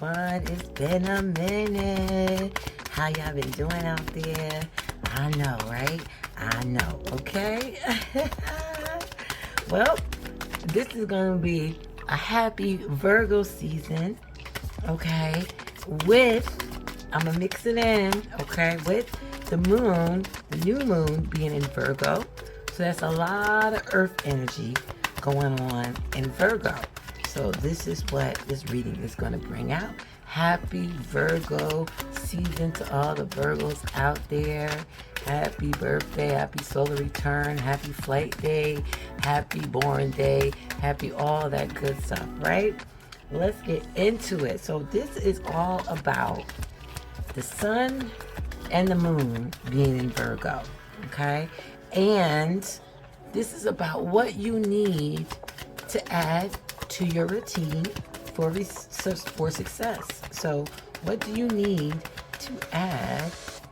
everyone? It's been a minute. How y'all been doing out there? I know, right? I know, okay? Well, this is going to be a happy Virgo season, okay? I'm going to mix it in, okay? With the moon, the new moon being in Virgo. So that's a lot of earth energy going on in Virgo. So this is what this reading is going to bring out. Happy Virgo season to all the Virgos out there. Happy birthday, happy solar return, happy flight day, happy born day, happy all that good stuff, right? Let's get into it. So this is all about the sun and the moon being in Virgo, okay? And this is about what you need to add to your routine for success. So what do you need to add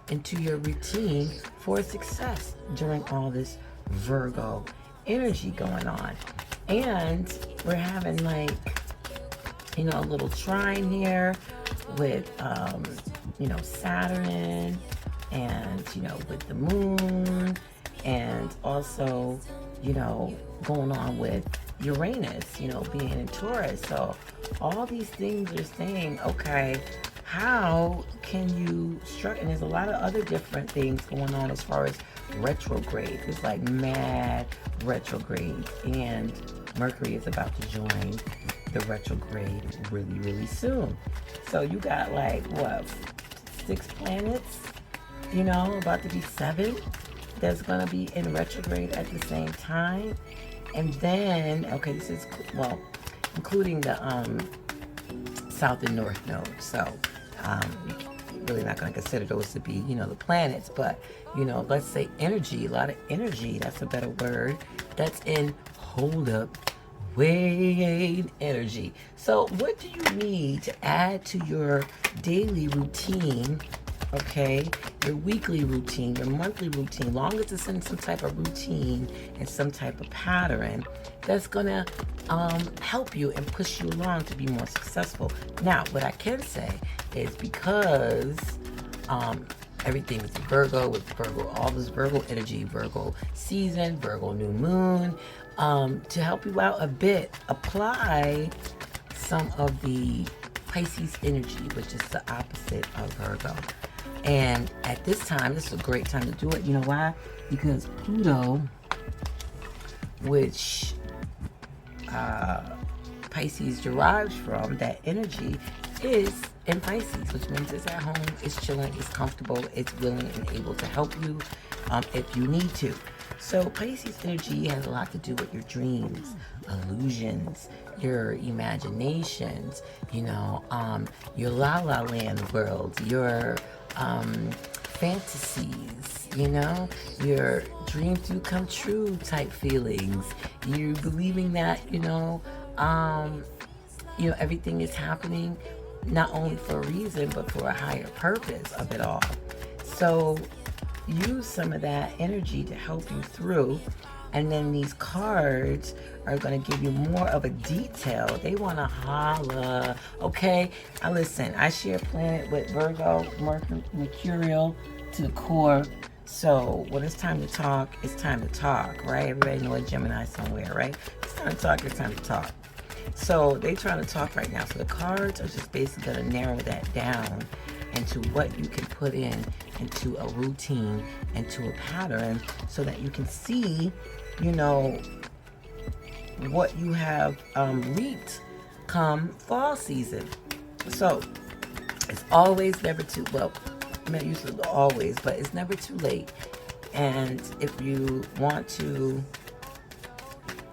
into your routine for success during all this Virgo energy going on? And we're having like, you know, a little trine here with, you know, Saturn and, you know, with the moon, and also, you know, going on with Uranus, you know, being in Taurus. So all these things are saying, okay, how can you and there's a lot of other different things going on as far as retrograde. There's like mad retrograde, and Mercury is about to join the retrograde really, really soon. So you got like, what, 6 planets, you know, about to be 7 that's going to be in retrograde at the same time. And then, okay, this is, well, including the south and north node. So you're really not going to consider those to be, you know, the planets, but, you know, let's say energy, a lot of energy, that's a better word, that's in hold up, wait, energy. So what do you need to add to your daily routine, okay, your weekly routine, your monthly routine, long as it's in some type of routine and some type of pattern that's gonna help you and push you along to be more successful. Now, what I can say is, because everything is Virgo, with Virgo, all this Virgo energy, Virgo season, Virgo new moon, to help you out a bit, apply some of the Pisces energy, which is the opposite of Virgo. And at this time, this is a great time to do it. You know why? Because Pluto, which Pisces derives from, that energy is in Pisces, which means it's at home, it's chilling, it's comfortable, it's willing and able to help you if you need to. So Pisces energy has a lot to do with your dreams, illusions, your imaginations, you know, your la la land world, your fantasies, you know, your dreams do come true type feelings. You believing that, you know, everything is happening not only for a reason, but for a higher purpose of it all. So use some of that energy to help you through. And then these cards are going to give you more of a detail. They want to holla. Okay? Now listen, I share planet with Virgo, Mercurial to the core. So when it's time to talk, it's time to talk, right? Everybody know a Gemini somewhere, right? It's time to talk, it's time to talk. So they trying to talk right now. So the cards are just basically going to narrow that down into what you can put into a routine, into a pattern, so that you can see, you know, what you have reaped come fall season. So it's always never too, well, I mean, usually always, but it's never too late. And if you want to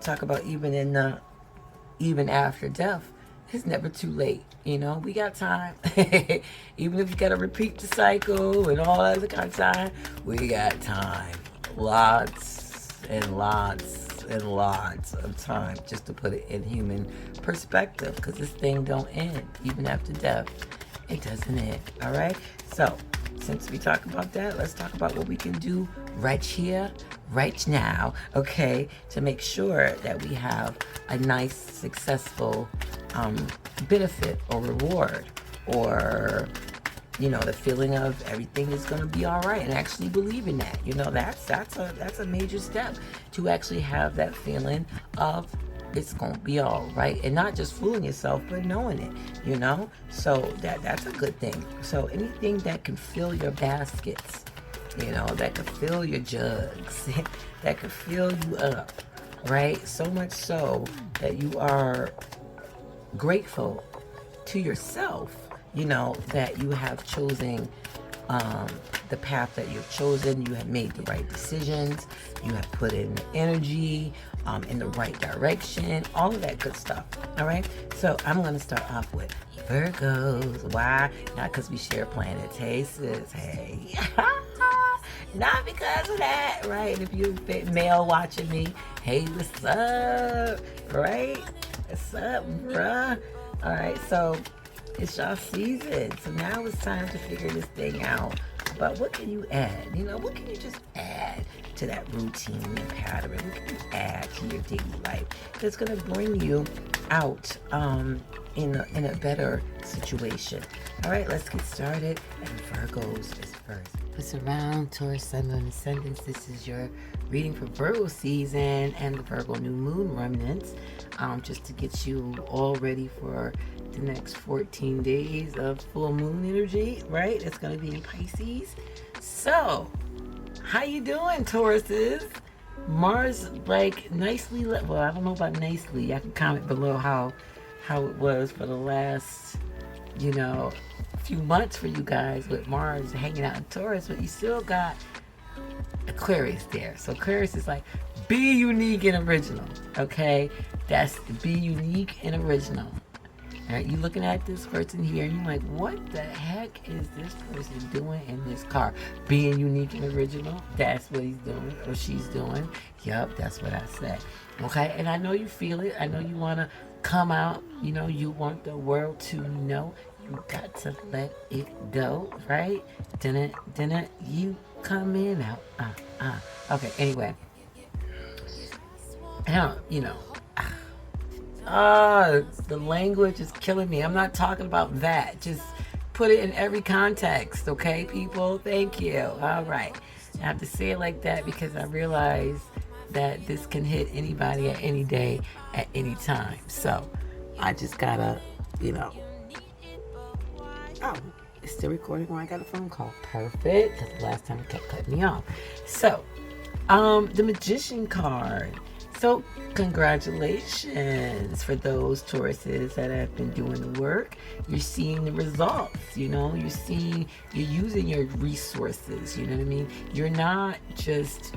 talk about even after death, it's never too late. You know, we got time. Even if you got to repeat the cycle and all that other kind of time, we got time. Lots and lots and lots of time, just to put it in human perspective, because this thing don't end. Even after death, it doesn't end. All right? So, since we talk about that, let's talk about what we can do right here, right now, okay, to make sure that we have a nice, successful benefit or reward or you know, the feeling of everything is going to be all right, and actually believing that, you know, that's a major step, to actually have that feeling of it's going to be all right, and not just fooling yourself, but knowing it, you know. So that's a good thing. So anything that can fill your baskets, you know, that can fill your jugs, that can fill you up, right? So much so that you are grateful to yourself, you know, that you have chosen the path that you've chosen. You have made the right decisions. You have put in the energy in the right direction. All of that good stuff. All right. So I'm going to start off with Virgos. Why? Not because we share planets. Hey, sis. Hey. Not because of that, right? If you're male watching me, hey, what's up? Right? What's up, bruh? All right. So it's y'all season, so now it's time to figure this thing out. But what can you add? You know, what can you just add to that routine and pattern? What can you add to your daily life that's going to bring you out in a better situation? All right, let's get started. And Virgos is first. What's around, Taurus, Sun, Moon, Ascendants? This is your reading for Virgo season and the Virgo new moon remnants, just to get you all ready for the next 14 days of full moon energy, right? It's going to be in Pisces. So, how you doing, Tauruses? Mars, like, nicely, well, I don't know about nicely. I can comment below how it was for the last, you know, few months for you guys with Mars hanging out in Taurus, but you still got Aquarius there. So Aquarius is like, be unique and original, okay? That's be unique and original. All right, you looking at this person here, and you're like, what the heck is this person doing in this car? Being unique and original, that's what he's doing or she's doing. Yup, that's what I said. Okay, and I know you feel it. I know you want to come out. You know, you want the world to know. You got to let it go, right? Didn't you come in out? Okay, anyway. You know. The language is killing me. I'm not talking about that. Just put it in every context, okay, people? Thank you. All right. I have to say it like that because I realize that this can hit anybody at any day, at any time. So I just gotta, you know. Oh, it's still recording when I got a phone call. Perfect. That's the last time it kept cutting me off. So, the Magician card. So, congratulations for those Tauruses that have been doing the work. You're seeing the results, you know. You're using your resources, you know what I mean? You're not just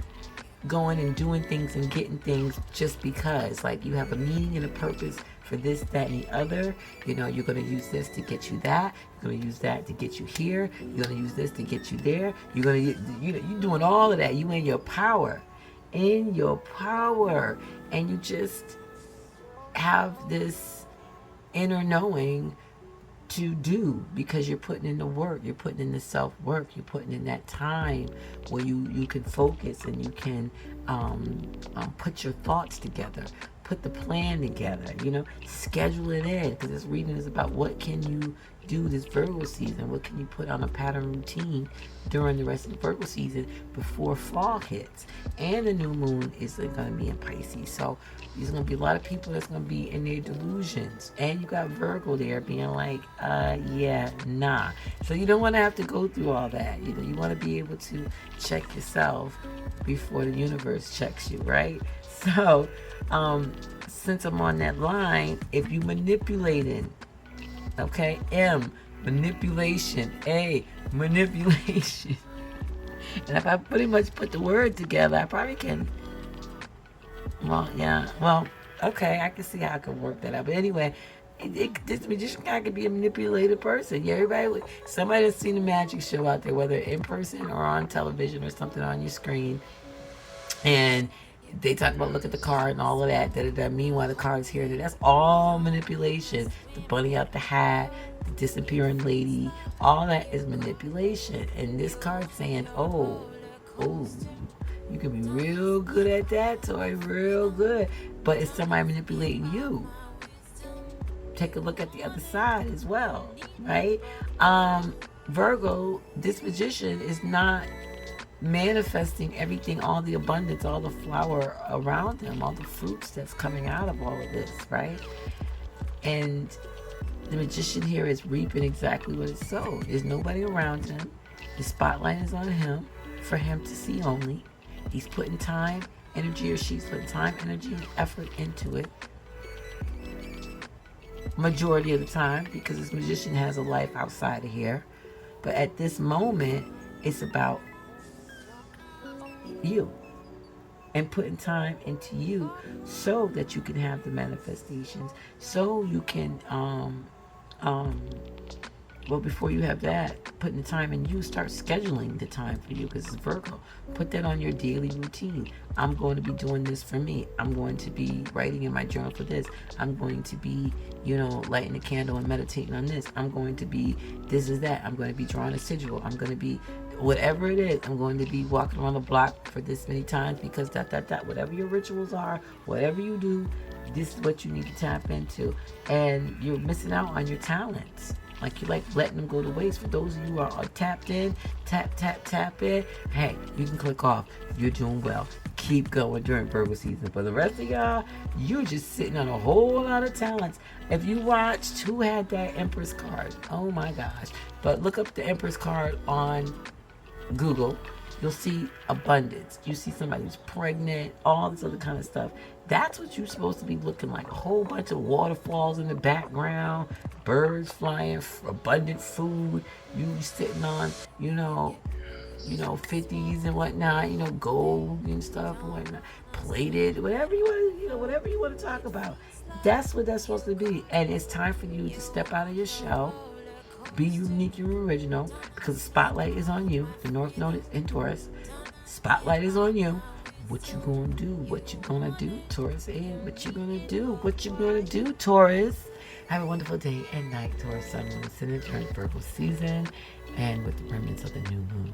going and doing things and getting things just because. Like, you have a meaning and a purpose for this, that, and the other. You know, you're going to use this to get you that. You're going to use that to get you here. You're going to use this to get you there. You're doing all of that. You in your power. In your power. And you just have this inner knowing to do because you're putting in the work. You're putting in the self-work. You're putting in that time where you can focus and you can put your thoughts together. Put the plan together, you know, schedule it in, because this reading is about what can you do this Virgo season, what can you put on a pattern routine during the rest of the Virgo season before fall hits. And the new moon is going to be in Pisces, so there's going to be a lot of people that's going to be in their delusions, and you got Virgo there being like, yeah, nah. So you don't want to have to go through all that, you know. You want to be able to check yourself before the universe checks you, right? So since I'm on that line, if you manipulating, okay, M, manipulation, A, manipulation. And if I pretty much put the word together, I probably can, well, yeah, well, okay, I can see how I can work that out. But anyway, this magician guy could be a manipulated person. Yeah, somebody that's seen a magic show out there, whether in person or on television or something on your screen, and they talk about look at the card and all of that. Meanwhile, the card's here. That's all manipulation. The bunny out the hat, the disappearing lady, all that is manipulation. And this card's saying, oh, you can be real good at that, Toy, real good. But it's somebody manipulating you take a look at the other side as well, right? Virgo, this magician is not manifesting everything, all the abundance, all the flower around him, all the fruits that's coming out of all of this, right? And the magician here is reaping exactly what is sowed. There's nobody around him. The spotlight is on him for him to see only. He's putting time, energy, or she's putting time, energy, and effort into it. Majority of the time, because this magician has a life outside of here. But at this moment, it's about you and putting time into you so that you can have the manifestations, so you can well, before you have that, putting the time in you, start scheduling the time for you, because it's Virgo. Put that on your daily routine. I'm going to be doing this for me. I'm going to be writing in my journal for this. I'm going to be, lighting a candle and meditating on this. I'm going to be this is that. I'm going to be drawing a sigil. I'm going to be whatever it is. I'm going to be walking around the block for this many times because whatever your rituals are, whatever you do, this is what you need to tap into. And you're missing out on your talents. Like you like letting them go to waste. For those of you who are tapped in, tap in, hey, you can click off. You're doing well. Keep going during Virgo season. For the rest of y'all, you're just sitting on a whole lot of talents. If you watched who had that Empress card, oh my gosh. But look up the Empress card on Google. You'll see abundance. You see somebody who's pregnant, all this other kind of stuff. That's what you're supposed to be looking like. A whole bunch of waterfalls in the background, birds flying, abundant food. You sitting on, 50s and whatnot, gold and stuff and whatnot, plated, whatever you want, whatever you want to talk about. That's what that's supposed to be. And it's time for you to step out of your shell. Be unique and original, because the spotlight is on you. The North Node is in Taurus. Spotlight is on you. What you gonna do? What you gonna do, Taurus? And what you gonna do? What you gonna do, Taurus? Have a wonderful day and night, Taurus, Sun, Moon, Ascendant during Virgo season, and with the remnants of the new moon.